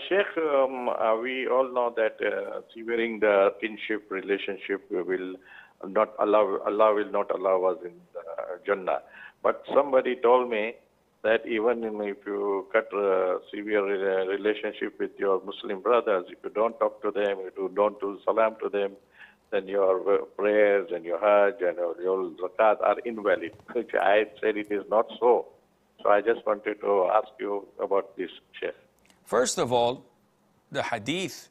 Sheikh, we all know that severing the kinship relationship will not allow, Allah will not allow us in Jannah. But somebody told me that even if you cut a severe relationship with your Muslim brothers, if you don't talk to them, if you don't do salam to them, then your prayers and your Hajj and your Zakat are invalid, which I said it is not so. So I just wanted to ask you about this, Sheikh. First of all, the hadith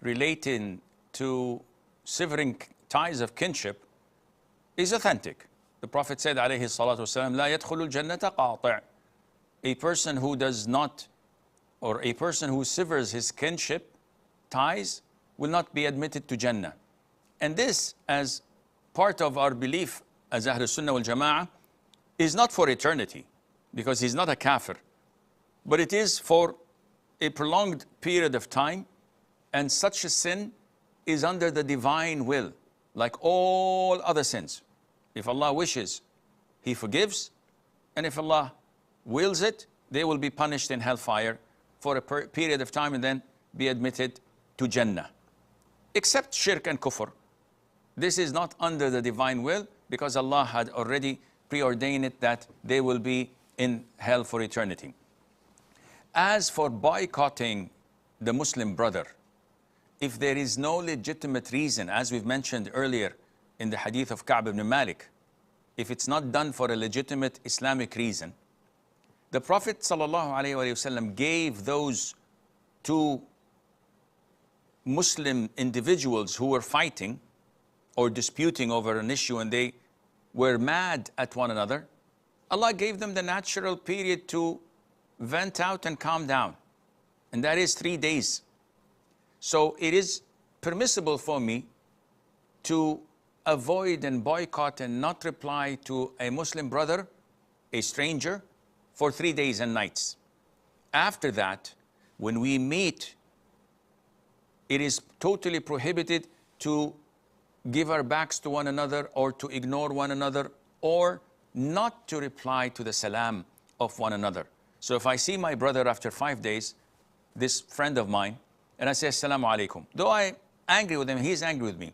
relating to severing ties of kinship is authentic. The Prophet said, alayhi salatu wasalam, لا يدخل الجنة قاطع. A person who does not, or a person who severs his kinship ties will not be admitted to Jannah. And this, as part of our belief as Ahl Sunnah wal Jama'ah, is not for eternity, because he's not a kafir, but it is for a prolonged period of time, and such a sin is under the divine will, like all other sins. If Allah wishes, He forgives, and if Allah wills it, they will be punished in hellfire for a period of time and then be admitted to Jannah. Except shirk and kufr. This is not under the divine will, because Allah had already preordained it that they will be in hell for eternity. As for boycotting the Muslim brother, if there is no legitimate reason, as we've mentioned earlier in the hadith of Ka'b ibn Malik, if it's not done for a legitimate Islamic reason, the Prophet ﷺ gave those two Muslim individuals who were fighting or disputing over an issue and they were mad at one another, Allah gave them the natural period to vent out and calm down. And that is 3 days. So it is permissible for me to avoid and boycott and not reply to a Muslim brother, a stranger, for 3 days and nights. After that, when we meet, it is totally prohibited to give our backs to one another or to ignore one another or not to reply to the salam of one another. So if I see my brother after 5 days, this friend of mine, and I say, Assalamu alaikum, though I'm angry with him, he's angry with me.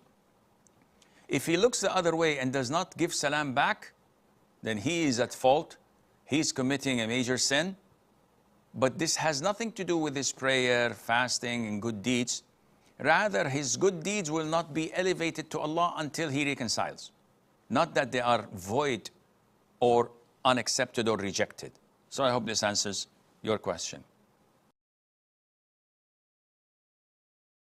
If he looks the other way and does not give salam back, then he is at fault. He's committing a major sin. But this has nothing to do with his prayer, fasting, and good deeds. Rather, his good deeds will not be elevated to Allah until he reconciles. Not that they are void or unaccepted or rejected. So I hope this answers your question.